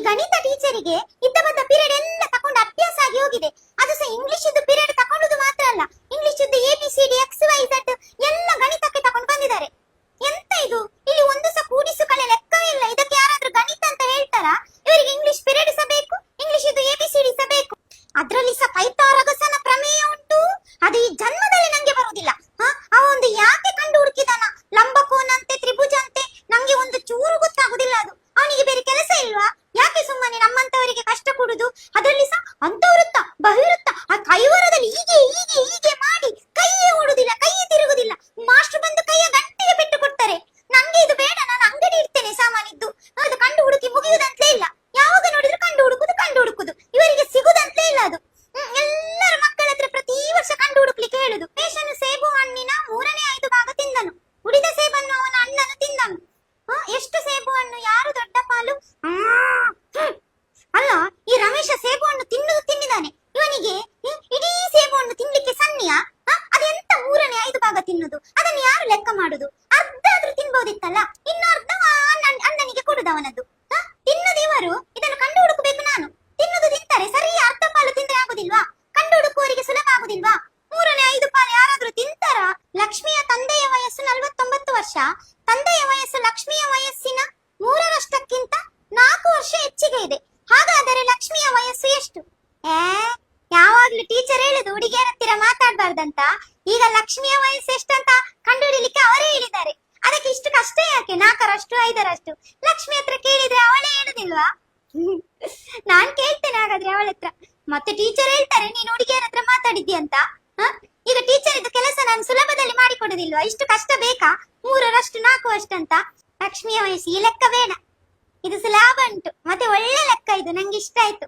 ಗಣಿತ ಟೀಚರಿಗೆ ಇದ್ದ ಬದ್ದ ಪೀರಿಯಡ್ ಎಲ್ಲ ತಕೊಂಡು ಅಭ್ಯಾಸ ಆಗಿ ಹೋಗಿದೆ. ಅದು ಸಹ ಇಂಗ್ಲಿಷ್ ಪೀರಿಯಡ್ ತಕೊಳ್ಳುದು ಮಾತ್ರ ಅಲ್ಲ, ಇಂಗ್ಲಿಷ್ ABCD XYZ ಎಲ್ಲ ಗಣಿತಕ್ಕೆ ತಕೊಂಡು ಬಂದಿದ್ದಾರೆ. ಎಂತ ಇದು, ಇಲ್ಲಿ ಒಂದು ಸಹ ಕೂಡಿಸು ಕಳೆ ಲೆಕ್ಕವೇ ಇಲ್ಲ. ಇದಕ್ಕೆ ಯಾರಾದ್ರೂ ಗಣಿತ ಅಂತ ಹೇಳ್ತಾರಾ? ಇವರಿಗೆ ಇಂಗ್ಲಿಷ್ ಪೀರಿಯಡ್ ಸಹ ಬೇಕು, ಇಂಗ್ಲಿಷ್ ABCD ಸಹ ಬೇಕು. ಅದ್ರಲ್ಲಿ ಸಹ ಪೈಥಾಗರಸನ ಪ್ರಮೇಯ ಉಂಟು. ಅದು ಈ ಜನ್ಮದಲ್ಲಿ ನಂಗೆ ಬರುವುದಿಲ್ಲ. ಅವ ಒಂದು ಯಾಕೆ ಕಂಡು ಹುಡುಕಿದಾನ, ಲಂಬಕೋನಂತೆ ತ್ರಿಭುಜಂತೆ, ನಂಗೆ ಒಂದು ಚೂರು ಗೊತ್ತಾಗುದಿಲ್ಲ. ಅದು ಅವನಿಗೆ ಬೇರೆ ಕೆಲಸ ಇಲ್ವಾ? ಯಾಕೆ ಸುಮ್ಮನೆ ನಮ್ಮಂತವರಿಗೆ ಕಷ್ಟ ಕೊಡುದು? ಅದರಲ್ಲಿ ಸಹ ಅಂತವೃತ್ತ ಬಹಿವೃತ್ತ, ಆ ಕೈವರದಲ್ಲಿ ಹೀಗೆ ಹೀಗೆ ಹೀಗೆ ಮಾಡಿ ಕೈಯೇ ಓಡುದಿಲ್ಲ, ಕೈಯೇ ತಿರುಗುದಿಲ್ಲ. ಮಾಸ್ಟರ್ ಬಂದು ಕೈಯ ಗಂಟೆಗೆ ಪೆಟ್ಟು ಕೊಡ್ತಾರೆ. ನಂಗೆ ಇದು ಬೇಡ, ನಾನು ಅಂಗಡಿ ಇಡ್ತೇನೆ ಸಾಮಾನಿದ್ದು. ಅದು ಕಂಡು ಹುಡುಕಿ ಮುಗಿಯುವುದಂತಲೇ ಇಲ್ಲ. ಯಾವಾಗ ನೋಡಿದ್ರು ಕಂಡು ಹುಡುಕುದು, ಇವರಿಗೆ ಸಿಗುದಂತಲೇ ಇಲ್ಲ ಅದು. ಎಲ್ಲರ ಮಕ್ಕಳ ಹತ್ರ ಪ್ರತಿ ವರ್ಷ ಕಂಡು ಹುಡುಕ್ಲಿಕ್ಕೆ ಹೇಳುದು. ಪೇಶನು ಸೇಬು ಹಣ್ಣಿನ 3/5 ಭಾಗ ತಿಂದನು, ಉಳಿದ ಸೇಬನ್ನು ಅವನ ಅಣ್ಣನು ತಿಂದನು. ಎಷ್ಟು ಸೇಬು ಹಣ್ಣು, ಯಾರು ದೊಡ್ಡ ಪಾಲು? ಅಲ್ಲ, ಈ ರಮೇಶ ಸೇಬು ಹಣ್ಣು ತಿನ್ನಿದ್ದಾನೆ. ಇವನಿಗೆ ಇಡೀ ಸೇಬು ಹಣ್ಣು ತಿನ್ಲಿಕ್ಕೆ ಸನ್ನಿಯಾ? ಅದೆಂತ 3/5 ಭಾಗ ತಿನ್ನುದು? ಅದನ್ನು ಯಾರು ಲೆಕ್ಕ ಮಾಡುದು? ಅರ್ಧ ಆದ್ರೂ ತಿನ್ಬಹುದಿತ್ತಲ್ಲ, ಇನ್ನರ್ಧ ಅಣ್ಣನಿಗೆ ಕೊಡುದು ಅವನದ್ದು. ತಿನ್ನುದು ಇವರು, ಇದನ್ನು ಕಂಡು ಹುಡುಕಬೇಕು ನಾನು. ತಿನ್ನುದು ತಿಂತಾರೆ ಸರಿ, ಅರ್ಧ ಪಾಲು ತಿಂದ್ರೆ ಆಗುದಿಲ್ವಾ? ಕಂಡು ಹುಡುಕುವವರಿಗೆ ಸುಲಭ ಆಗುದಿಲ್ವಾ? 3/5 ಪಾಲು ಯಾರಾದ್ರೂ ತಿಂತಾರಾ? ಲಕ್ಷ್ಮಿಯ ತಂದೆಯ ವಯಸ್ಸು 49 ವರ್ಷ. ತಂದೆಯ ವಯಸ್ಸು ಲಕ್ಷ್ಮಿಯ ವಯಸ್ಸಿನ 3ರಷ್ಟಕ್ಕಿಂತ 4 ವರ್ಷ ಹೆಚ್ಚಿಗೆ ಇದೆ. ಹಾಗಾದರೆ ಲಕ್ಷ್ಮಿಯ ವಯಸ್ಸು ಎಷ್ಟು? ಯಾವಾಗ್ಲೂ ಟೀಚರ್ ಹೇಳುದು ಹುಡುಗಿಯರ ಹತ್ತಿರ ಮಾತಾಡ್ಬಾರ್ದಂತ. ಈಗ ಲಕ್ಷ್ಮಿಯ ವಯಸ್ಸು ಎಷ್ಟಂತ ಕಂಡುಹಿಡಿಲಿಕ್ಕೆ ಅವರೇ ಹೇಳಿದ್ದಾರೆ. ಅದಕ್ಕೆ ಇಷ್ಟು ಕಷ್ಟ ಯಾಕೆ? 4ರಷ್ಟು 5ರಷ್ಟು. ಲಕ್ಷ್ಮಿ ಹತ್ರ ಕೇಳಿದ್ರೆ ಅವಳೇ ಹೇಳುದಿಲ್ವಾ? ನಾನ್ ಕೇಳ್ತೇನೆ ಹಾಗಾದ್ರೆ ಅವಳ ಹತ್ರ. ಮತ್ತೆ ಟೀಚರ್ ಹೇಳ್ತಾರೆ ನೀನು ಹುಡುಗಿಯರ ಹತ್ರ ಮಾತಾಡಿದ್ದಿ ಅಂತ. ಈಗ ಟೀಚರ್ ಇದ್ದ ಕೆಲಸ ನಾನು ಸುಲಭದಲ್ಲಿ ಮಾಡಿಕೊಡುದಿಲ್ವಾ? ಇಷ್ಟು ಕಷ್ಟ ಬೇಕಾ? 3ರಷ್ಟು 4 ಅಂತ. ಲಕ್ಷ್ಮಿಯ ವಯಸ್ಸು ಈ ಲೆಕ್ಕ ಬೇಡ, ಇದು ಸುಲಭ ಉಂಟು. ಮತ್ತೆ ಒಳ್ಳೆ ಲೆಕ್ಕ ಇದು, ನಂಗೆ ಇಷ್ಟ ಆಯ್ತು.